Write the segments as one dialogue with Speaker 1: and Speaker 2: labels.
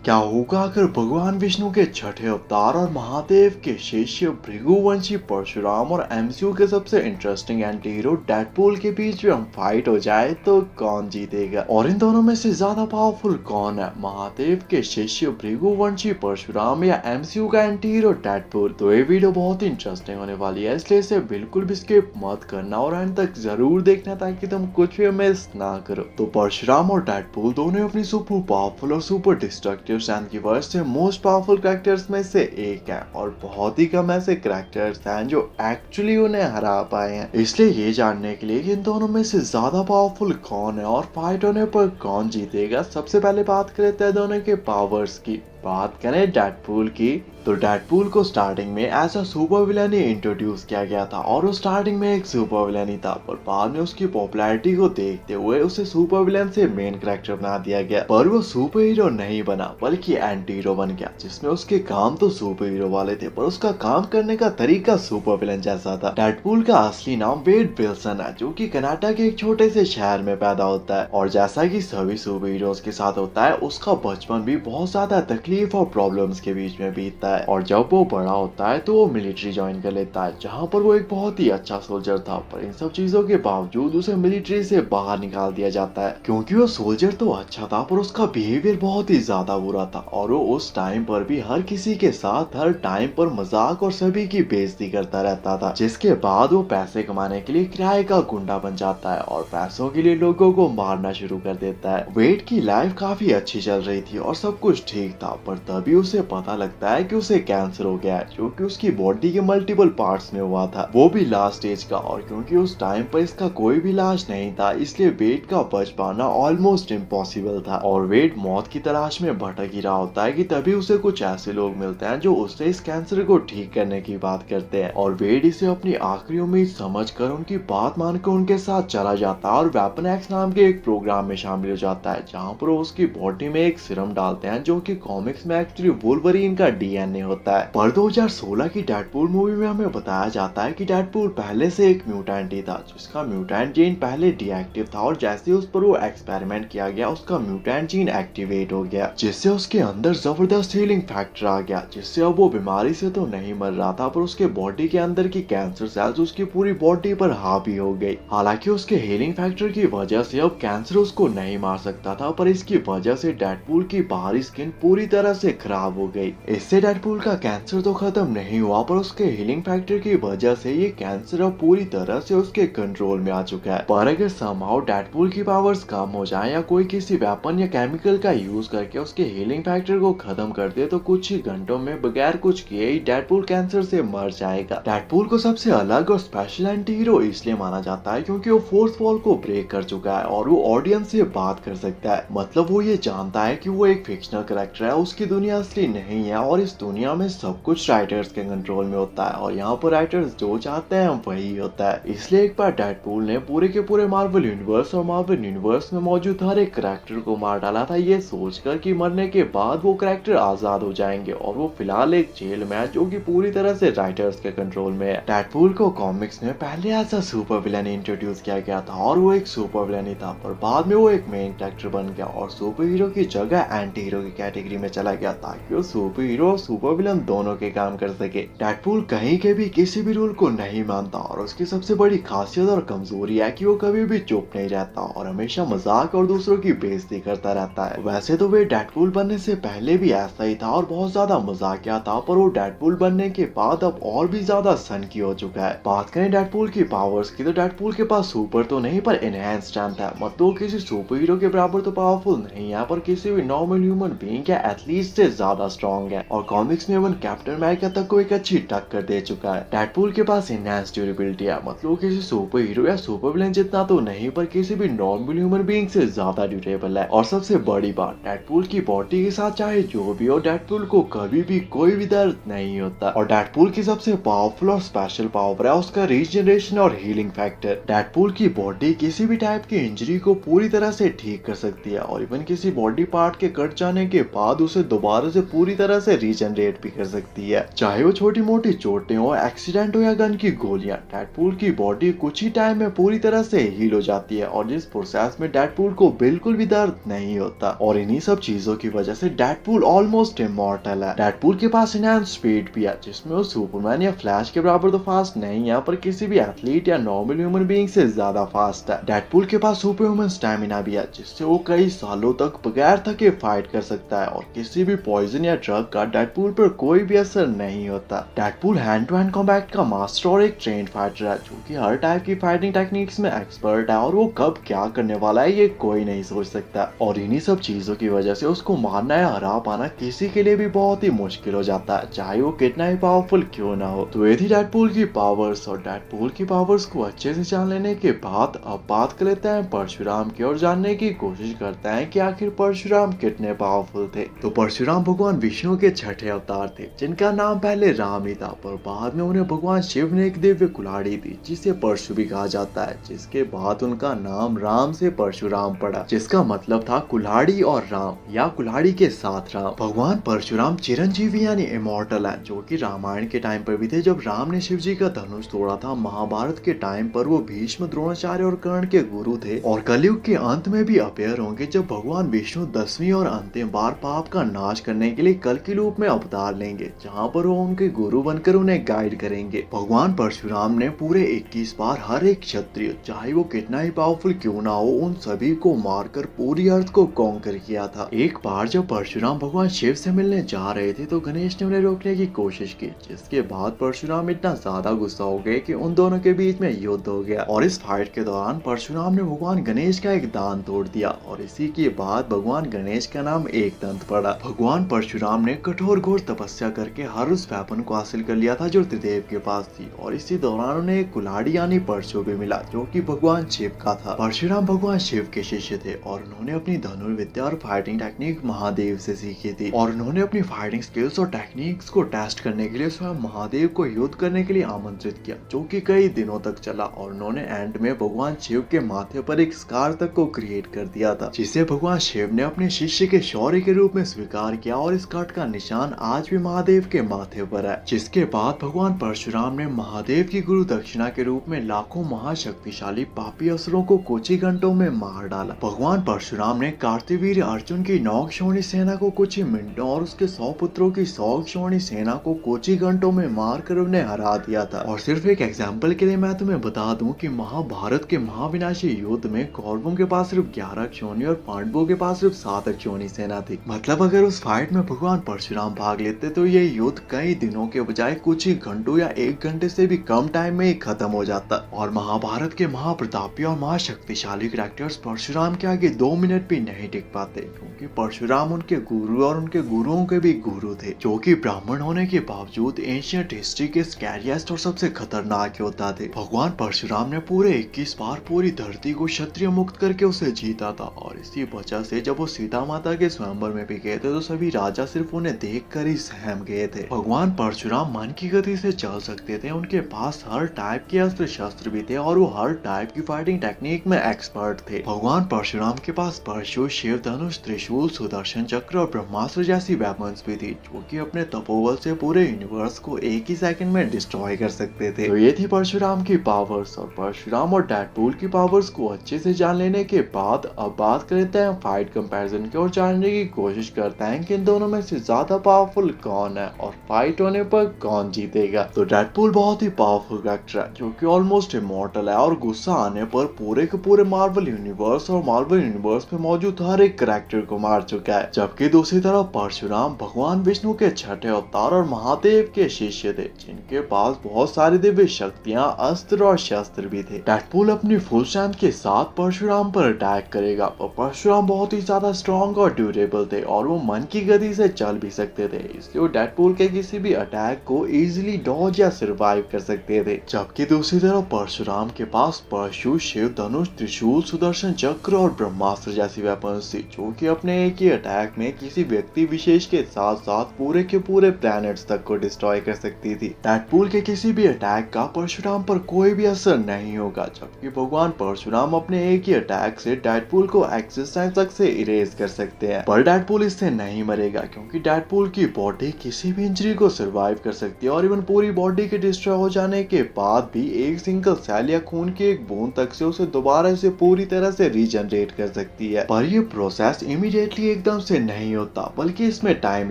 Speaker 1: क्या होगा अगर भगवान विष्णु के छठे अवतार और महादेव के शिष्य भृगुवंशी परशुराम और एमसीयू के सबसे इंटरेस्टिंग एंटी हीरो डेडपूल के बीच में हम फाइट हो जाए तो कौन जीतेगा, और इन दोनों में से ज्यादा पावरफुल कौन है, महादेव के शिष्य भृगुवंशी परशुराम या एमसीयू का एंटी हीरो डेडपूल। तो ये वीडियो बहुत ही इंटरेस्टिंग होने वाली है, इसलिए इसे बिल्कुल भी स्किप मत करना और एंड तक जरूर देखना ताकि तुम कुछ भी मिस ना करो। तो परशुराम और डेडपूल दोनों अपनी सुपर पावरफुल और सुपर डिस्ट्रक्टिव की वर्ष से मोस्ट पावरफुल कैरेक्टर्स में से एक है, और बहुत ही कम ऐसे कैरेक्टर्स हैं जो एक्चुअली उन्हें हरा पाए हैं। इसलिए ये जानने के लिए कि इन दोनों में से ज्यादा पावरफुल कौन है और फाइट होने पर कौन जीतेगा, सबसे पहले बात करते हैं दोनों के पावर्स की। बात करें डेडपूल की, तो डेडपूल को स्टार्टिंग में एज अ सुपर विलन ही इंट्रोड्यूस किया गया था, और वो स्टार्टिंग में एक सुपर विलन ही था, पर बाद में उसकी पॉपुलैरिटी को देखते हुए उसे सुपर विलन से मेन कैरेक्टर बना दिया गया। पर वो सुपर हीरो नहीं बना बल्कि एंटी हीरो बन गया, जिसमें उसके काम तो सुपर हीरो वाले थे पर उसका काम करने का तरीका सुपर विलन जैसा था। डेडपूल का असली नाम वेड विल्सन है, जो कि कनाडा के एक छोटे से शहर में पैदा होता है, और जैसा कि सभी सुपर हीरोज के साथ होता है, उसका बचपन भी बहुत ज्यादा तकलीफ और प्रॉब्लम्स के बीच में बीतता है। और जब वो बड़ा होता है तो वो मिलिट्री ज्वाइन कर लेता है, जहाँ पर वो एक बहुत ही अच्छा सोल्जर था, पर इन सब चीजों के बावजूद उसे मिलिट्री से बाहर निकाल दिया जाता है, क्योंकि वो सोल्जर तो अच्छा था पर उसका बिहेवियर बहुत ही ज्यादा बुरा था, और वो उस टाइम पर भी हर किसी के साथ हर टाइम पर मजाक और सभी की बेइज्जती करता रहता था। जिसके बाद वो पैसे कमाने के लिए किराए का गुंडा बन जाता है और पैसों के लिए लोगों को मारना शुरू कर देता है। वेड की लाइफ काफी अच्छी चल रही थी और सब कुछ ठीक था, पर तभी उसे पता लगता है कि उसे कैंसर हो गया है, जो कि उसकी बॉडी के मल्टीपल पार्ट्स में हुआ था, वो भी लास्ट स्टेज का। और क्योंकि उस टाइम पर इसका कोई भी इलाज नहीं था, इसलिए वेड का बच पाना ऑलमोस्ट इम्पॉसिबल था, और वेड मौत की तलाश में भटक ही रहा होता है कि तभी उसे कुछ ऐसे लोग मिलते हैं जो उससे इस कैंसर को ठीक करने की बात करते हैं, और वेड इसे अपनी आखिरी उम्मीद समझकर उनकी बात मानकर उनके साथ चला जाता है और वेपन एक्स नाम के एक प्रोग्राम में शामिल हो जाता है, जहाँ पर वो उसकी बॉडी में एक सीरम डालते हैं जो कि कॉमिक्स में एक्चुअली वुल्वरीन का डीएनए होता है। पर 2016 की डेडपूल मूवी में हमें बताया जाता है कि डेडपूल पहले से एक म्यूटेंट ही था, जिसका म्यूटेंट जीन पहले डीएक्टिव था, और जैसे उस पर वो एक्सपेरिमेंट किया गया उसका म्यूटेंट जीन एक्टिवेट हो गया, जिससे उसके अंदर जबरदस्त हीलिंग फैक्टर आ गया, जिससे अब वो बीमारी से तो नहीं मर रहा था, पर उसके बॉडी के अंदर की कैंसर सेल्स उसकी पूरी बॉडी पर हावी हो गई। हालांकि उसके हीलिंग फैक्टर की वजह से अब कैंसर उसको नहीं मार सकता था, पर इसकी वजह से डेडपूल की बाहरी स्किन पूरी तरह से खराब हो गई। इससे डेडपूल का कैंसर तो खत्म नहीं हुआ, पर उसके हीलिंग फैक्टर की वजह से ये कैंसर अब पूरी तरह से उसके कंट्रोल में आ चुका है। पर अगर समहाउ डेडपूल की पावर्स कम हो जाए या कोई किसी वेपन या केमिकल का यूज करके उसके हीलिंग फैक्टर को खत्म कर दे, तो कुछ ही घंटों में बगैर कुछ किए ही डेडपूल कैंसर से मर जाएगा। डेडपूल को सबसे अलग और स्पेशल एंटी हीरो इसलिए माना जाता है क्योंकि वो फोर्थ वॉल को ब्रेक कर चुका है और वो ऑडियंस से बात कर सकता है, मतलब वो ये जानता है कि वो एक फिक्शनल कैरेक्टर है, उसकी दुनिया असली नहीं है, और इस दुनिया में सब कुछ राइटर्स के कंट्रोल में होता है, और यहाँ पर राइटर्स जो चाहते हैं वही होता है। इसलिए एक बार डेडपूल ने पूरे के पूरे मार्वल यूनिवर्स और मार्वल यूनिवर्स में मौजूद हर एक कैरेक्टर को मार डाला था, ये सोचकर कि मरने के बाद वो कैरेक्टर आजाद हो जाएंगे, और वो फिलहाल एक जेल में है जो कि पूरी तरह से राइटर्स के कंट्रोल में है। डेडपूल को कॉमिक्स में पहले as a super villain introduce किया गया था, और वो एक सुपर विलन ही था, पर बाद में वो एक मेन कैरेक्टर बन गया और सुपर हीरो की जगह एंटी हीरो की कैटेगरी में चला गया, ताकि वो सुपर हीरो और सुपर विलन दोनों के काम कर सके। डेडपूल कहीं के भी किसी भी रूल को नहीं मानता, और उसकी सबसे बड़ी खासियत और कमजोरी है कि वो कभी भी चुप नहीं रहता और हमेशा मजाक और दूसरों की बेइज्जती करता रहता है। वैसे तो वे डेडपूल बनने से पहले भी ऐसा ही था और बहुत ज्यादा मजाकिया था, पर वो डेडपूल बनने के बाद अब और भी ज्यादा सनकी हो चुका है। बात करें डेडपूल की पावर्स की, तो डेडपूल के पास सुपर तो नहीं पर एनहांस स्ट्रेंथ है, मतलब किसी सुपर हीरो के बराबर तो पावरफुल नहीं है, पर किसी भी नॉर्मल ह्यूमन बीइंग या एथलीट से ज्यादा स्ट्रॉन्ग है, और कॉमिक्स में वन कैप्टन अमेरिका तक को एक अच्छी टक्कर दे चुका है। डेडपूल के पास एनहांस ड्यूरेबिलिटी है, मतलब किसी सुपर हीरो या सुपर विलेन जितना तो नहीं, पर किसी भी नॉर्मल ह्यूमन बीइंग से ज्यादा ड्यूरेबल है। और सबसे बड़ी बात, डेडपूल की बॉडी के साथ चाहे जो भी हो, डेडपूल को कभी भी कोई भी दर्द नहीं होता। और डेडपूल की सबसे पावरफुल और स्पेशल पावर है उसका रीजनरेशन और हीलिंग फैक्टर। डेडपूल की बॉडी किसी भी टाइप की इंजरी को पूरी तरह से ठीक कर सकती है, और इवन किसी बॉडी पार्ट के कट जाने के बाद उसे दोबारा से पूरी तरह से रीजनरेट जनरेट भी कर सकती है, चाहे वो छोटी मोटी चोटें हो, एक्सीडेंट हो या गन की गोलियां। डेडपूल की बॉडी कुछ ही टाइम में पूरी तरह से हील हो जाती है और जिस प्रोसेस में डेडपूल को बिल्कुल भी दर्द नहीं होता। और इन्हीं सब चीजों की वजह से डेडपूल ऑलमोस्ट इमॉर्टल है। डेडपूल के पास इनहैंस स्पीड भी है, जिसमें वो सुपरमैन या फ्लैश के बराबर तो फास्ट नहीं है, पर किसी भी एथलीट या नॉर्मल ह्यूमन बीइंग से ज्यादा फास्ट है। डेडपूल के पास सुपर ह्यूमन स्टैमिना भी है, जिससे वो कई सालों तक बगैर थके फाइट कर सकता है और किसी भी पॉइजन या ड्रग का डेडपूल पर कोई भी असर नहीं होता। Deadpool hand to hand combat का मास्टर और एक ट्रेंड फाइटर है, जो कि हर टाइप की फाइटिंग टेक्निक्स में एक्सपर्ट है और वो कब क्या करने वाला है ये कोई नहीं सोच सकता। और इन्हीं सब चीजों की वजह से उसको मारना या हरा पाना किसी के लिए भी बहुत ही मुश्किल हो जाता है, चाहे वो कितना ही पावरफुल क्यों ना हो। तो ये थी डेडपूल की पावर्स, और डेडपूल की पावर्स को अच्छे से जान लेने के बाद अब बात कर लेते हैं परशुराम की और जानने की कोशिश करते हैं कि आखिर परशुराम कितने पावरफुल थे। तो परशुराम भगवान विष्णु के छठे अवतार थे, जिनका नाम पहले राम ही था, पर बाद में उन्हें भगवान शिव ने एक दिव्य कुल्हाड़ी दी जिसे परशु भी कहा जाता है, जिसके बाद उनका नाम राम से परशुराम पड़ा, जिसका मतलब था कुल्हाड़ी और राम या कुल्हाड़ी के साथ राम। भगवान परशुराम चिरंजीवी यानी इमॉर्टल है, जो कि रामायण के टाइम पर भी थे जब राम ने शिव जी का धनुष तोड़ा था। महाभारत के टाइम पर वो भीष्म, द्रोणाचार्य और कर्ण के गुरु थे, और कलयुग के अंत में भी अपीयर होंगे जब भगवान विष्णु 10वीं और अंतिम बार पाप का नाश करने के लिए कल के रूप में अवतार लेंगे, जहाँ पर वो उनके गुरु बनकर उन्हें गाइड करेंगे। भगवान परशुराम ने पूरे 21 बार हर एक क्षत्रिय, चाहे वो कितना ही पावरफुल क्यों ना हो, उन सभी को मारकर पूरी अर्थ को कॉन्कर किया था। एक बार जब परशुराम भगवान शिव से मिलने जा रहे थे तो गणेश ने उन्हें रोकने की कोशिश की, जिसके बाद परशुराम इतना ज्यादा गुस्सा हो गए कि उन दोनों के बीच में युद्ध हो गया। और इस फाइट के दौरान परशुराम ने भगवान गणेश का एक दांत तोड़ दिया और इसी के बाद भगवान गणेश का नाम एक दंत पड़ा। भगवान परशुराम ने कठोर घोर तपस्या करके हर उस वेपन को हासिल कर लिया था जो त्रिदेव के पास थी, और इसी दौरान उन्हें एक कुल्हाड़ी यानी परशु भी मिला, जो कि भगवान शिव का था। परशुराम भगवान शिव के शिष्य थे और उन्होंने अपनी धनुर्विद्या और फाइटिंग टेक्निक महादेव से सीखी थी, और उन्होंने अपनी फाइटिंग स्किल्स और टेक्निक्स को टेस्ट करने के लिए स्वयं महादेव को युद्ध करने के लिए आमंत्रित किया, जो कि कई दिनों तक चला। और उन्होंने एंड में भगवान शिव के माथे पर एक स्कार तक को क्रिएट कर दिया था, जिसे भगवान शिव ने अपने शिष्य के शौर्य के रूप में स्वीकार किया, और इस कट का निशान आज भी महादेव के माथे पर है। जिसके बाद भगवान परशुराम ने महादेव की गुरु दक्षिणा के रूप में लाखों महाशक्तिशाली पापी असुरों को कुछ ही घंटों में मार डाला। भगवान परशुराम ने कार्तिवीर्य अर्जुन की 9 क्षोणी सेना को कुछ ही मिनटों और उसके 100 पुत्रों की 100 क्षोणी सेना को कुछ ही घंटों में मारकर उन्हें हरा दिया था। और सिर्फ एक एग्जाम्पल के लिए मैं तुम्हें बता दूं कि महाभारत के महाविनाशी युद्ध में कौरवों के पास सिर्फ 11 क्षोणी और पांडवों के पास सिर्फ 7 क्षोणी सेना थी। मतलब अगर उस फाइट में भगवान परशुराम भाग लेते तो ये युद्ध कई दिनों के बजाय कुछ ही घंटों या 1 घंटे से भी कम टाइम में ही खत्म हो जाता। और महाभारत के महाप्रतापी और महाशक्तिशाली कैरेक्टर्स परशुराम के आगे 2 मिनट भी नहीं टिक पाते, क्योंकि परशुराम उनके गुरु और उनके गुरुओं के भी गुरु थे, जो कि ब्राह्मण होने के बावजूद एंशिएंट हिस्ट्री के स्कैरिएस्ट और सबसे खतरनाक योद्धा थे। भगवान परशुराम ने पूरे 21 बार पूरी धरती को क्षत्रिय मुक्त करके उसे जीता था, और इसी वजह से जब वो सीता माता के स्वयंवर में भी गए थे तो सभी राजा सिर्फ उन्हें देखकर ही सहम गए थे। भगवान परशुराम मन की गति से चल सकते थे, उनके पास हर टाइप के अस्त्र शस्त्र भी थे और वो हर टाइप की फाइटिंग टेक्निक में एक्सपर्ट थे। भगवान परशुराम के पास परशु, शिव धनुष, त्रिशूल, सुदर्शन चक्र और ब्रह्मास्त्र जैसी वेपन्स भी थी, जो कि अपने तपोबल से पूरे यूनिवर्स को एक ही सेकंड में डिस्ट्रॉय कर सकते थे। तो ये थी परशुराम की पावर्स, और परशुराम और डेडपूल की पावर्स को अच्छे से जान लेने के बाद अब बात करते हैं फाइट कंपैरिजन की और जानने की कोशिश करते हैं कि इन दोनों में से ज्यादा पावरफुल कौन है और फाइट होने पर कौन जीतेगा। तो डेडपूल बहुत ही पावरफुल कैरेक्टर है, जो कि ऑलमोस्ट इमॉर्टल है और गुस्सा आने पर पूरे के पूरे मार्वल यूनिवर्स और मार्वल यूनिवर्स में मौजूद हर एक कैरेक्टर को मार चुका है। जबकि दूसरी तरफ परशुराम भगवान विष्णु के छठे अवतार और महादेव के शिष्य थे, जिनके पास बहुत सारी दिव्य शक्तियां, अस्त्र और शस्त्र भी थे। डेडपूल अपनी फुल स्ट्रेंथ के साथ परशुराम पर अटैक करेगा, और परशुराम बहुत ही ज्यादा स्ट्रॉन्ग और ड्यूरेबल थे और वो मन की गति से चल भी सकते थे, इसलिए वो डेडपूल के किसी भी अटैक को इजीली डॉज या सर्वाइव कर सकते थे। जबकि दूसरी तरफ परशुराम के पास परशु, शिव धनुष, त्रिशूल, सुदर्शन चक्र और ब्रह्मास्त्र जैसी वेपन्स थी, जो कि अपने एक ही अटैक में किसी व्यक्ति विशेष के साथ साथ पूरे के पूरे प्लैनेट्स तक को डिस्ट्रॉय कर सकती थी। डेडपूल के किसी भी अटैक का परशुराम पर कोई भी असर नहीं होगा, जबकि भगवान परशुराम अपने एक ही अटैक से डेडपूल को एक्सिस्टेंस तक से इरेज कर सकते हैं। पर डेडपूल इससे नहीं मरेगा, क्योंकि डेडपूल की की बॉडी किसी भी इंजरी को सर्वाइव कर सकती है और इवन पूरी बॉडी के डिस्ट्रॉय हो जाने के बाद भी एक सिंगल सेल या खून की एक बूंद तक से उसे दोबारा से पूरी तरह से रीजनरेट कर सकती है। पर ये प्रोसेस इमीडिएटली एकदम से नहीं होता, बल्कि इसमें टाइम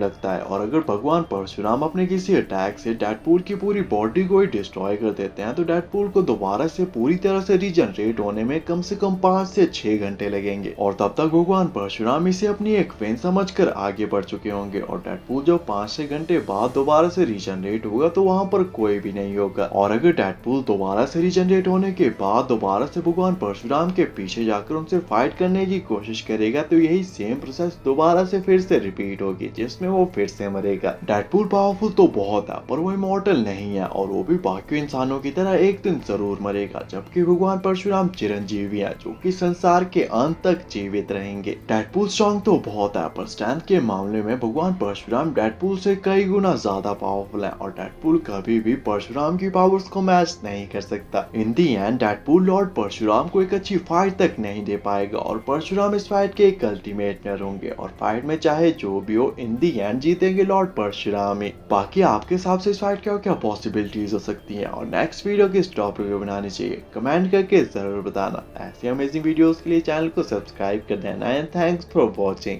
Speaker 1: लगता है। और अगर भगवान परशुराम अपने किसी अटैक से डेडपूल की पूरी बॉडी को ही डिस्ट्रॉय कर देते हैं तो डेडपूल को दोबारा से पूरी तरह से रीजनरेट होने में कम से कम 5 से 6 घंटे लगेंगे। और तब तक भगवान परशुराम इसे अपनी एक वेन समझकर आगे बढ़ चुके होंगे और डेडपूल जब 5-6 घंटे बाद दोबारा से रीजनरेट होगा तो वहां पर कोई भी नहीं होगा। और अगर डेडपूल दोबारा से रीजनरेट होने के बाद दोबारा से भगवान परशुराम के पीछे जाकर उनसे फाइट करने की कोशिश करेगा तो यही सेम प्रोसेस दोबारा से फिर से रिपीट होगी, जिसमें वो फिर से मरेगा। डेडपूल पावरफुल तो बहुत है पर वो इमॉर्टल नहीं है और वो भी बाकी इंसानों की तरह एक दिन जरूर मरेगा, जबकि भगवान परशुराम चिरंजीवी है जो कि संसार के अंत तक जीवित रहेंगे। डेडपूल स्ट्रॉन्ग तो बहुत है पर स्ट्रेंथ के मामले में भगवान परशुराम डेडपूल से कई गुना ज्यादा पावरफुल है और डेडपूल कभी भी परशुराम की पावर्स को मैच नहीं कर सकता। इन दी एंड डेडपूल लॉर्ड परशुराम को एक अच्छी फाइट तक नहीं दे पाएगा और परशुराम इस फाइट के एक अल्टीमेट विनर होंगे और फाइट में चाहे जो भी हो इन दी एंड जीतेंगे लॉर्ड परशुराम ही। बाकी आपके हिसाब से इस फाइट क्या क्या पॉसिबिलिटीज हो सकती हैं और नेक्स्ट वीडियो किस टॉपिक पे बनानी चाहिए कमेंट करके जरूर बताना। ऐसी अमेजिंग वीडियोस के लिए चैनल को सब्सक्राइब कर देना एंड थैंक्स फॉर वॉचिंग।